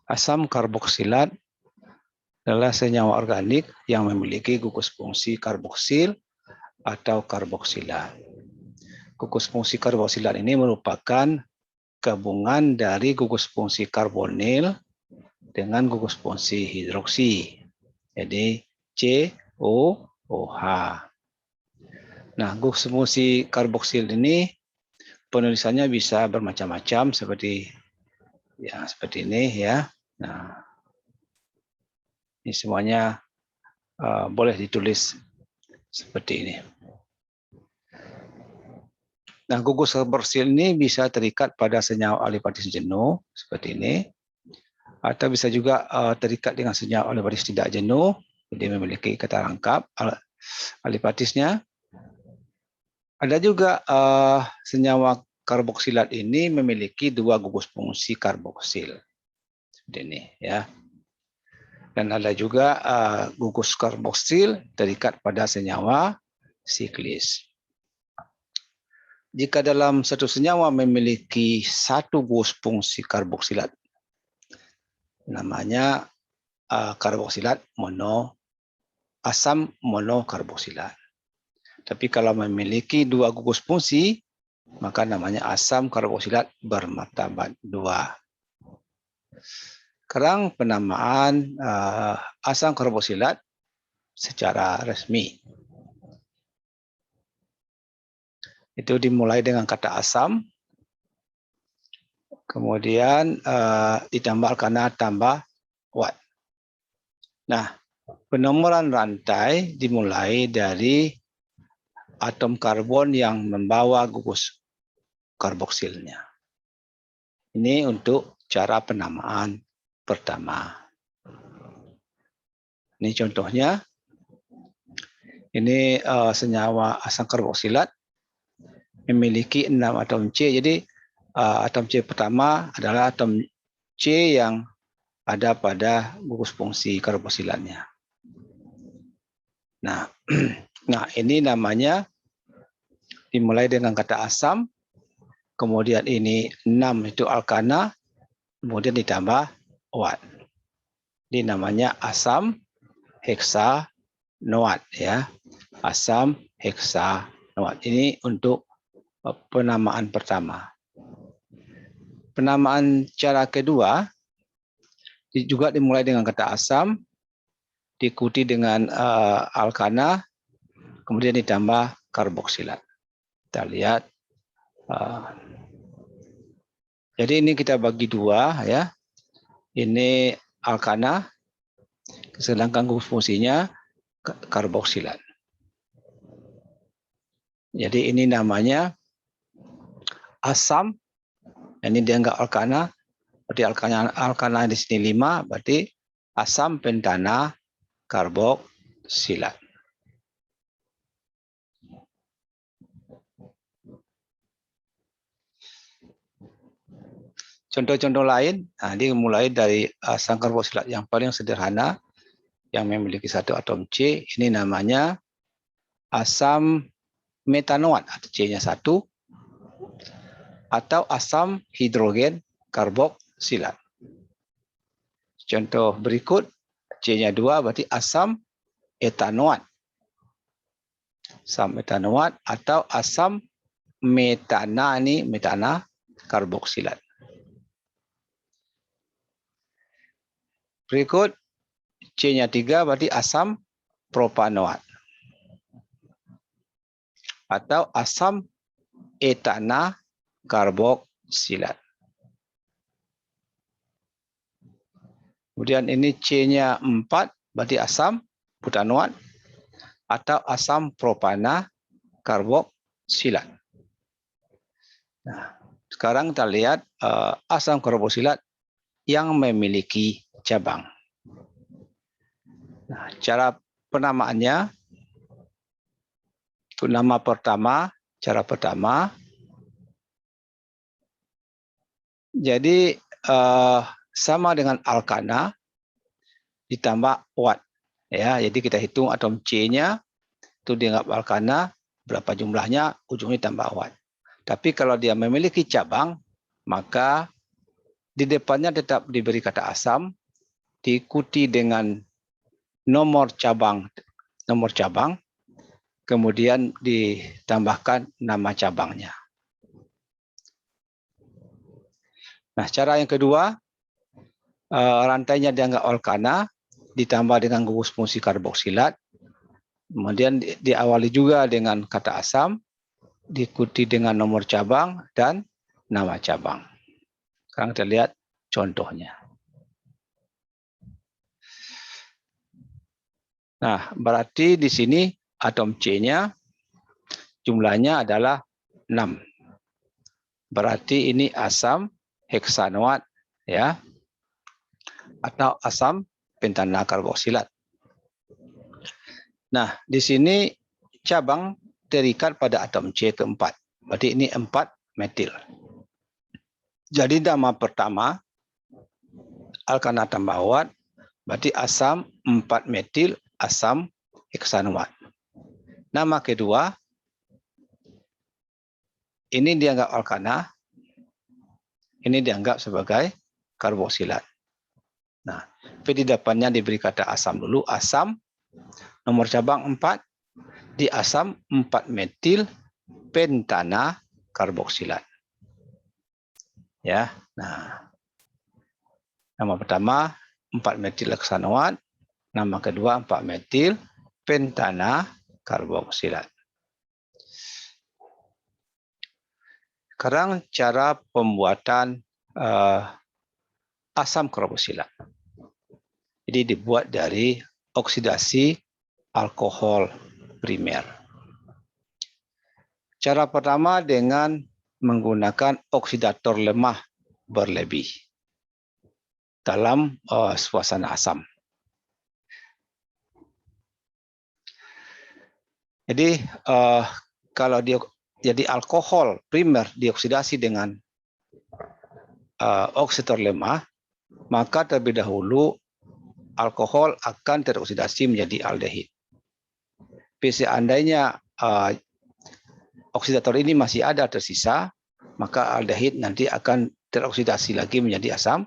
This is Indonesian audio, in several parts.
Asam karboksilat adalah senyawa organik yang memiliki gugus fungsi karboksil atau karboksilat. Gugus fungsi karboksilat ini merupakan gabungan dari gugus fungsi karbonil dengan gugus fungsi hidroksi. Jadi COOH. Nah, gugus fungsi karboksil ini penulisannya bisa bermacam-macam seperti ini ya. Nah, ini semuanya boleh ditulis seperti ini. Nah, gugus karboksil ini bisa terikat pada senyawa alipatis jenuh seperti ini, atau bisa juga terikat dengan senyawa alipatis tidak jenuh, jadi memiliki kata lengkap alipatisnya. Ada juga senyawa karboksilat ini memiliki dua gugus fungsi karboksil seperti ini ya. Dan ada juga gugus karboksil terikat pada senyawa siklis. Jika dalam satu senyawa memiliki satu gugus fungsi karboksilat, namanya karboksilat asam monokarboksilat. Tapi kalau memiliki dua gugus fungsi, maka namanya asam karboksilat bermartabat 2. Sekarang penamaan asam karboksilat secara resmi. Itu dimulai dengan kata asam, kemudian ditambah alkana tambah wat. Nah, penomoran rantai dimulai dari atom karbon yang membawa gugus karboksilnya. Ini untuk cara penamaan pertama. Ini contohnya. Ini senyawa asam karboksilat memiliki 6 atom C. Jadi atom C pertama adalah atom C yang ada pada gugus fungsi karboksilatnya. Nah, ini namanya dimulai dengan kata asam, kemudian ini 6 itu alkana, kemudian ditambah wat. Ini namanya asam heksanoat ya. Asam heksanoat. Ini untuk penamaan pertama. Penamaan cara kedua juga dimulai dengan kata asam, diikuti dengan alkana, kemudian ditambah karboksilat. Kita lihat. Jadi ini kita bagi 2 ya. Ini alkana, sedangkan gugus fungsinya karboksilat. Jadi ini namanya asam. Ini dianggap alkana. Berarti alkana di sini 5, berarti asam pentana karboksilat. Contoh-contoh lain, dimulai dari asam karboksilat yang paling sederhana, yang memiliki satu atom C, ini namanya asam metanoat, atau C-nya 1, atau asam hidrogen karboksilat. Contoh berikut, C-nya 2 berarti asam etanoat. Asam etanoat atau asam metana, ini metana karboksilat. Berikut, C-nya 3 berarti asam propanoat. Atau asam etana karboksilat. Kemudian ini C-nya 4, berarti asam butanoat atau asam propana karboksilat. Nah, sekarang kita lihat asam karboksilat yang memiliki cabang. Nah, cara penamaannya, untuk nama pertama, cara pertama, jadi sama dengan alkana ditambah wat. Ya, jadi kita hitung atom C-nya itu dianggap alkana, berapa jumlahnya, ujungnya tambah wat. Tapi kalau dia memiliki cabang, maka di depannya tetap diberi kata asam, diikuti dengan nomor cabang, kemudian ditambahkan nama cabangnya. Nah, cara yang kedua, rantainya dianggap alkana, ditambah dengan gugus fungsi karboksilat, kemudian diawali juga dengan kata asam, diikuti dengan nomor cabang dan nama cabang. Sekarang kita lihat contohnya. Nah, berarti di sini atom C-nya jumlahnya adalah 6. Berarti ini asam heksanoat, ya, atau asam pentana karboksilat. Nah, di sini cabang terikat pada atom C keempat. Berarti ini 4 metil. Jadi nama pertama alkana tambahwat, berarti asam 4 metil asam heksanoat. Nama kedua ini dianggap alkana, ini dianggap sebagai karboksilat. Nah, di depannya diberi kata asam dulu, asam, nomor cabang 4, di asam 4 metil pentana karboksilat. Ya, nah, nama pertama 4 metil heksanoat, nama kedua 4 metil pentana karboksilat. Sekarang cara pembuatan asam karboksilat. Jadi dibuat dari oksidasi alkohol primer. Cara pertama dengan menggunakan oksidator lemah berlebih dalam suasana asam. Jadi kalau jadi alkohol primer dioksidasi dengan oksidator lemah, maka terlebih dahulu alkohol akan teroksidasi menjadi aldehid. Tapi seandainya oksidator ini masih ada tersisa, maka aldehid nanti akan teroksidasi lagi menjadi asam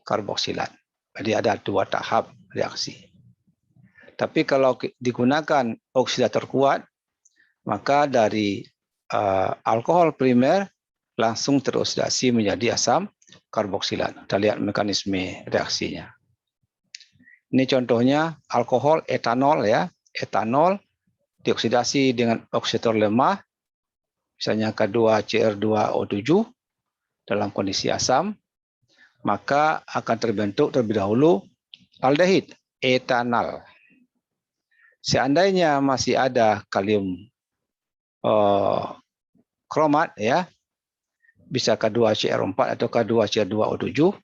karboksilat. Jadi ada 2 tahap reaksi. Tapi kalau digunakan oksidator kuat, maka dari alkohol primer langsung teroksidasi menjadi asam karboksilat. Kita lihat mekanisme reaksinya. Ini contohnya alkohol etanol, ya. Etanol dioksidasi dengan oksidator lemah, misalnya K2CR2O7 dalam kondisi asam, maka akan terbentuk terlebih dahulu aldehid etanal. Seandainya masih ada kalium kromat, ya, bisa K2CR4 atau K2CR2O7,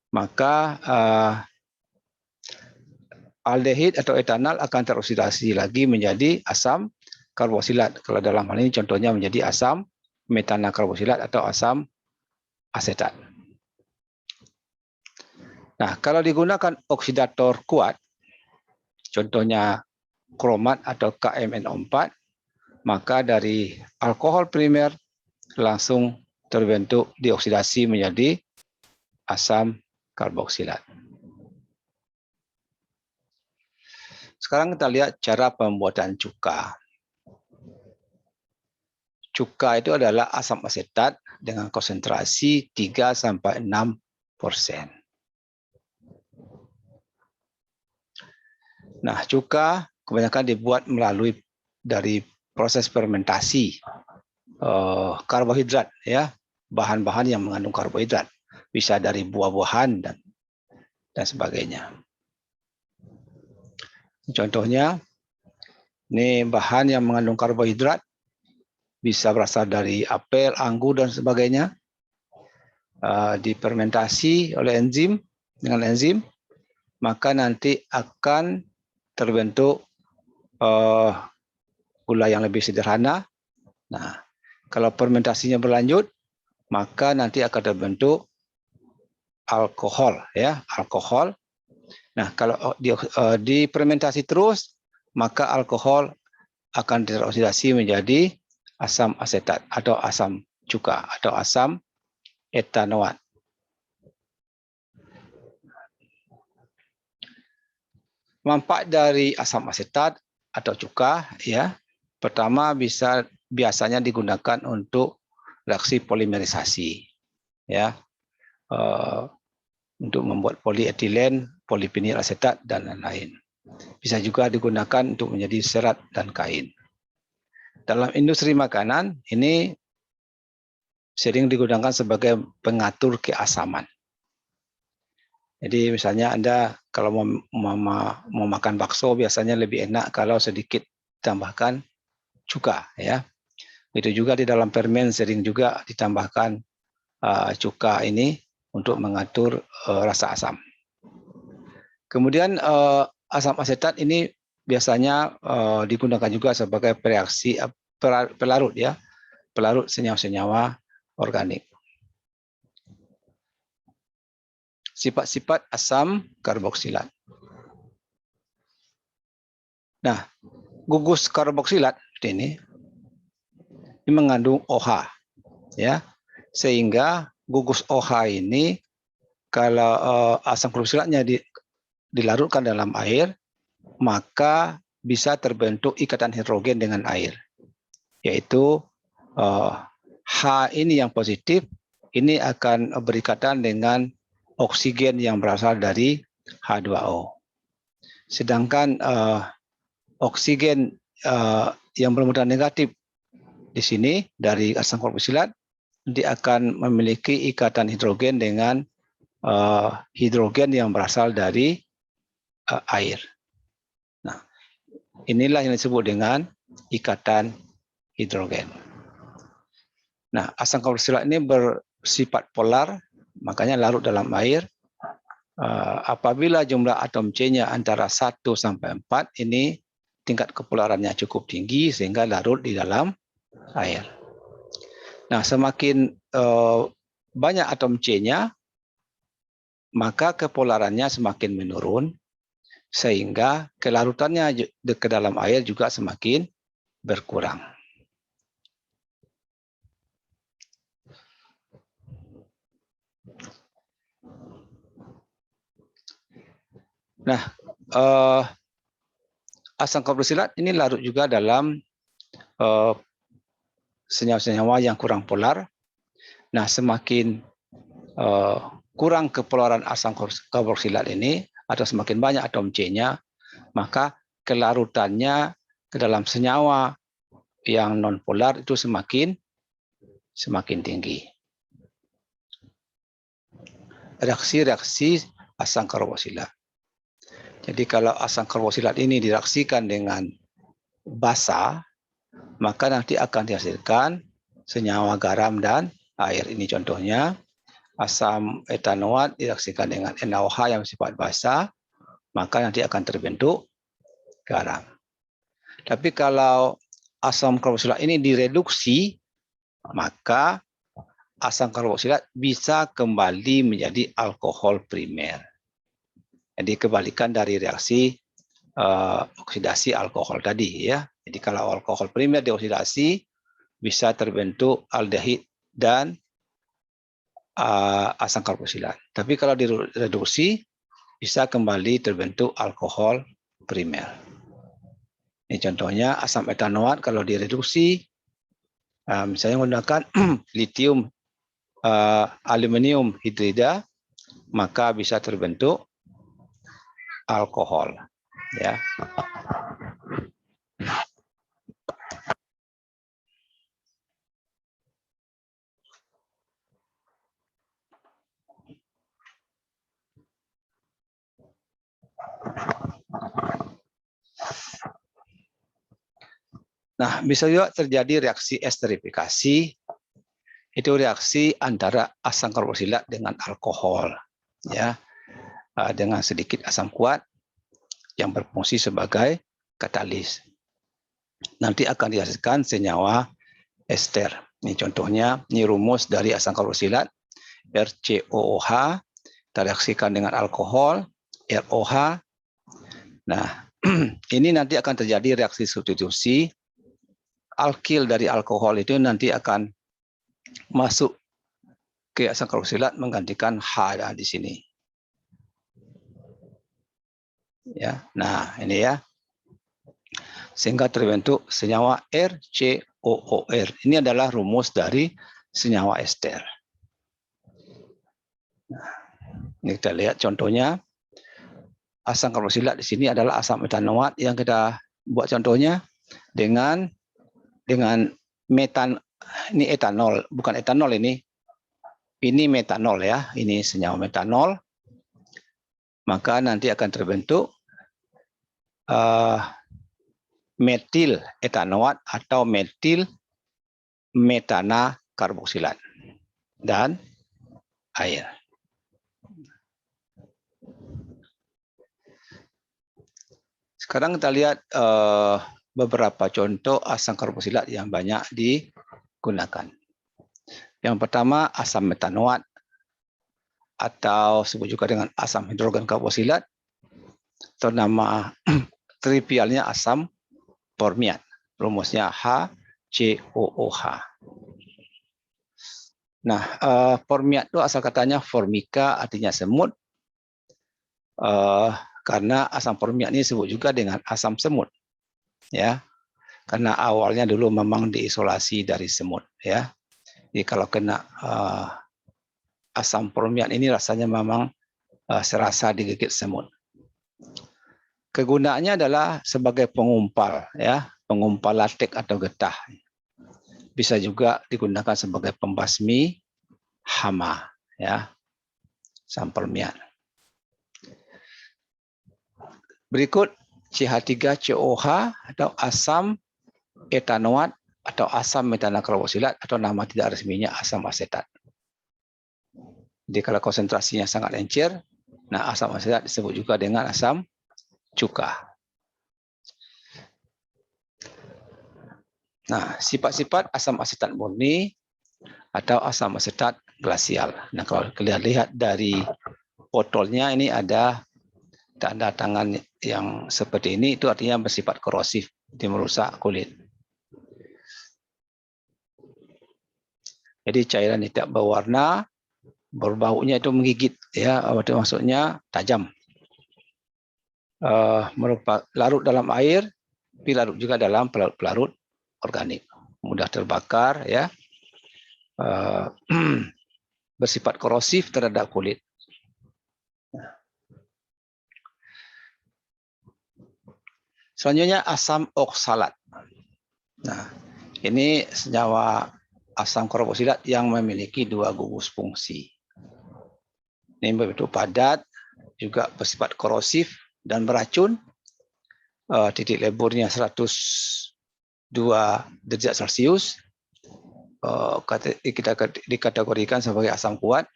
maka aldehid atau etanal akan teroksidasi lagi menjadi asam karboksilat. Kalau dalam hal ini contohnya menjadi asam metana karboksilat atau asam asetat. Nah, kalau digunakan oksidator kuat, contohnya kromat atau KMNO4, maka dari alkohol primer langsung terbentuk dioksidasi menjadi asam karboksilat. Sekarang kita lihat cara pembuatan cuka. Cuka itu adalah asam asetat dengan konsentrasi 3-6%. Nah, cuka kebanyakan dibuat melalui dari proses fermentasi karbohidrat, ya, bahan-bahan yang mengandung karbohidrat, bisa dari buah-buahan dan sebagainya. Contohnya, ini bahan yang mengandung karbohidrat bisa berasal dari apel, anggur dan sebagainya, difermentasi oleh enzim dengan enzim, maka nanti akan terbentuk gula yang lebih sederhana. Nah, kalau fermentasinya berlanjut, maka nanti akan terbentuk alkohol, ya, alkohol. Nah, kalau difermentasi terus, maka alkohol akan teroksidasi menjadi asam asetat atau asam cuka atau asam etanoat. Manfaat dari asam asetat atau cuka, ya, pertama biasanya digunakan untuk reaksi polimerisasi, ya, untuk membuat polietilen, polivinil asetat dan lain-lain. Bisa juga digunakan untuk menjadi serat dan kain. Dalam industri makanan ini sering digunakan sebagai pengatur keasaman. Jadi misalnya Anda kalau mau makan bakso biasanya lebih enak kalau sedikit tambahkan cuka, ya. Itu juga di dalam permen sering juga ditambahkan cuka ini untuk mengatur rasa asam. Kemudian asam asetat ini biasanya digunakan juga sebagai reaksi pelarut, ya, pelarut senyawa-senyawa organik. Sifat-sifat asam karboksilat. Nah, gugus karboksilat ini mengandung OH, ya, sehingga gugus OH ini kalau asam karboksilatnya dilarutkan dalam air, maka bisa terbentuk ikatan hidrogen dengan air, yaitu H ini yang positif ini akan berikatan dengan oksigen yang berasal dari H2O. Sedangkan oksigen yang bermuatan negatif di sini dari asam karboksilat dia akan memiliki ikatan hidrogen dengan hidrogen yang berasal dari air. Nah, inilah yang disebut dengan ikatan hidrogen. Nah, asam karboksilat ini bersifat polar, makanya larut dalam air. Apabila jumlah atom C-nya antara 1 sampai 4, ini tingkat kepolarannya cukup tinggi sehingga larut di dalam air. Nah, semakin banyak atom C-nya, maka kepolarannya semakin menurun, sehingga kelarutannya ke dalam air juga semakin berkurang. Nah, asam karboksilat ini larut juga dalam senyawa-senyawa yang kurang polar. Nah, semakin kurang kepolaran asam karboksilat ini, atau semakin banyak atom C-nya, maka kelarutannya ke dalam senyawa yang non-polar itu semakin tinggi. Reaksi-reaksi asam karboksilat. Jadi kalau asam karboksilat ini direaksikan dengan basa, maka nanti akan dihasilkan senyawa garam dan air. Ini contohnya, asam etanoat direaksikan dengan NaOH yang bersifat basa, maka nanti akan terbentuk garam. Tapi kalau asam karboksilat ini direduksi, maka asam karboksilat bisa kembali menjadi alkohol primer. Jadi kebalikan dari reaksi oksidasi alkohol tadi, ya. Jadi kalau alkohol primer dioksidasi bisa terbentuk aldehid dan asam karboksilat. Tapi kalau direduksi bisa kembali terbentuk alkohol primer. Ini contohnya asam etanoat kalau direduksi misalnya menggunakan litium aluminium hidrida, maka bisa terbentuk alkohol, ya. Nah, bisa juga terjadi reaksi esterifikasi. Itu reaksi antara asam karboksilat dengan alkohol, ya, dengan sedikit asam kuat yang berfungsi sebagai katalis. Nanti akan dihasilkan senyawa ester. Ini contohnya, ini rumus dari asam karboksilat, RCOOH, tereaksikan dengan alkohol, ROH. Nah, ini nanti akan terjadi reaksi substitusi. Alkil dari alkohol itu nanti akan masuk Oke, asam karboksilat menggantikan H di sini. Ya, nah ini ya. Sehingga terbentuk senyawa RCOOR. Ini adalah rumus dari senyawa ester. Nah, ini kita lihat contohnya. Asam karboksilat di sini adalah asam metanoat yang kita buat contohnya dengan ini etanol, bukan etanol ini metanol ya, ini senyawa metanol. Maka nanti akan terbentuk metil etanoat atau metil metana karboksilat dan air. Sekarang kita lihat beberapa contoh asam karboksilat yang banyak digunakan. Yang pertama asam metanoat atau disebut juga dengan asam hidrogen karboksilat atau nama trivialnya asam formiat. Rumusnya HCOOH. Nah, formiat itu asal katanya formica, artinya semut. Karena asam formiat ini disebut juga dengan asam semut, ya. Karena awalnya dulu memang diisolasi dari semut, ya. Jadi kalau kena asam formiat ini rasanya memang serasa digigit semut. Kegunaannya adalah sebagai pengumpal, ya, pengumpal latek atau getah. Bisa juga digunakan sebagai pembasmi hama, ya, asam formiat. Berikut CH3COH atau asam etanoat atau asam metanakarboksilat atau nama tidak resminya asam asetat. Jadi kalau konsentrasinya sangat encer, nah asam asetat disebut juga dengan asam cuka. Nah, sifat-sifat asam asetat murni atau asam asetat glasial. Nah, kalau kalian lihat dari botolnya ini ada tanda tangan yang seperti ini, itu artinya bersifat korosif, dia merusak kulit. Jadi cairan tidak berwarna, berbaunya itu menggigit, ya, maksudnya tajam. Larut dalam air, tapi larut juga dalam pelarut organik, mudah terbakar, ya, bersifat korosif terhadap kulit. Selanjutnya asam oksalat. Nah, ini senyawa asam karboksilat yang memiliki dua gugus fungsi. Ini berbentuk padat, juga bersifat korosif dan beracun. Titik leburnya 102 derajat Celcius. Kita dikategorikan sebagai asam kuat.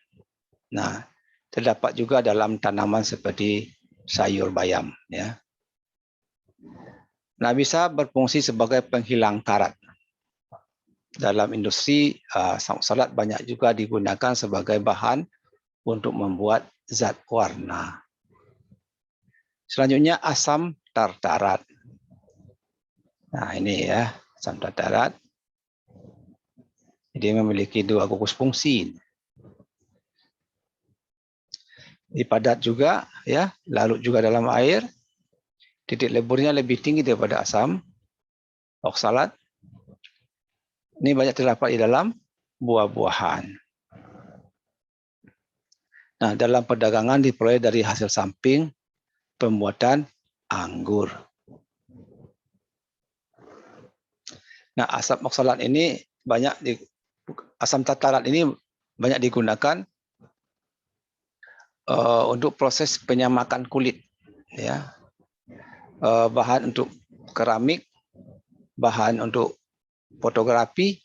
Nah, terdapat juga dalam tanaman seperti sayur bayam, ya. Nah, bisa berfungsi sebagai penghilang karat. Dalam industri, asam oksalat banyak juga digunakan sebagai bahan untuk membuat zat warna. Selanjutnya asam tartarat. Nah, ini ya, asam tartarat. Jadi memiliki dua gugus fungsi. Di padat juga, ya, larut juga dalam air. Titik leburnya lebih tinggi daripada asam oksalat. Ini banyak terdapat di dalam buah-buahan. Nah, dalam perdagangan diperoleh dari hasil samping pembuatan anggur. Nah, asam oksalat ini asam tartarat ini banyak digunakan untuk proses penyamakan kulit, ya. Bahan untuk keramik, bahan untuk fotografi,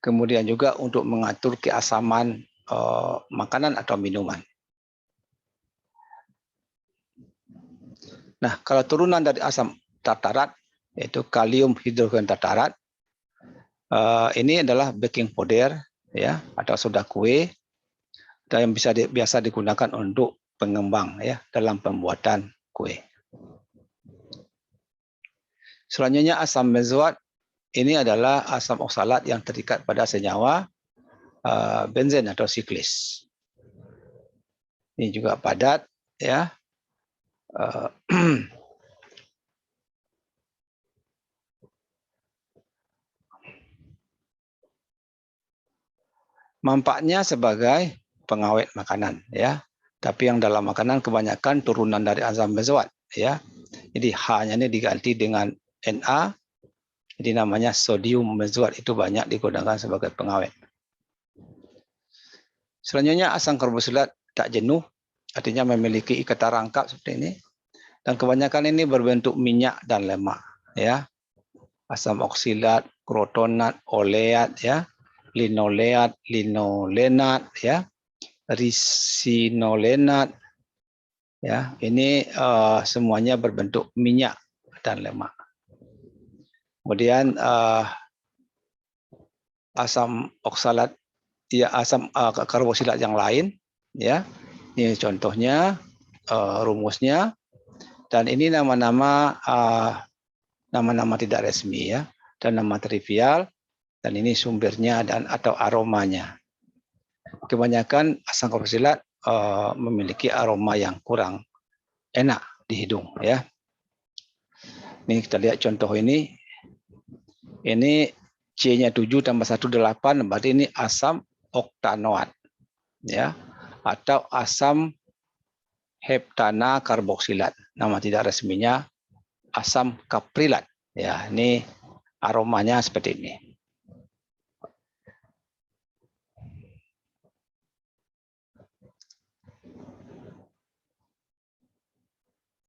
kemudian juga untuk mengatur keasaman makanan atau minuman. Nah, kalau turunan dari asam tartarat, yaitu kalium hidrogen tartarat, ini adalah baking powder, ya, atau soda kue, yang biasa digunakan untuk pengembang, ya, dalam pembuatan kue. Selanjutnya asam benzoat, ini adalah asam oksalat yang terikat pada senyawa benzen atau siklis. Ini juga padat, ya. Manfaatnya sebagai pengawet makanan, ya. Tapi yang dalam makanan kebanyakan turunan dari asam benzoat, ya. Jadi H-nya ini diganti dengan Na. Jadi namanya sodium benzoat, itu banyak digunakan sebagai pengawet. Selanjutnya asam karboksilat tak jenuh, artinya memiliki ikatan rangkap seperti ini. Dan kebanyakan ini berbentuk minyak dan lemak, ya. Asam oksilat, krotonat, oleat, ya. Linoleat, linolenat, ya. Risinolenat, ya. Ini semuanya berbentuk minyak dan lemak. Kemudian asam oksalat, ya, asam karboksilat yang lain, ya. Ini contohnya, rumusnya, dan ini nama-nama tidak resmi, ya, dan nama trivial, dan ini sumbernya dan atau aromanya. Kebanyakan asam karboksilat memiliki aroma yang kurang enak di hidung, ya. Ini kita lihat contoh ini. Ini C-nya 7 tambah 1 8, berarti ini asam oktanoat, ya, atau asam heptana karboksilat. Nama tidak resminya asam kaprilat, ya. Ini aromanya seperti ini.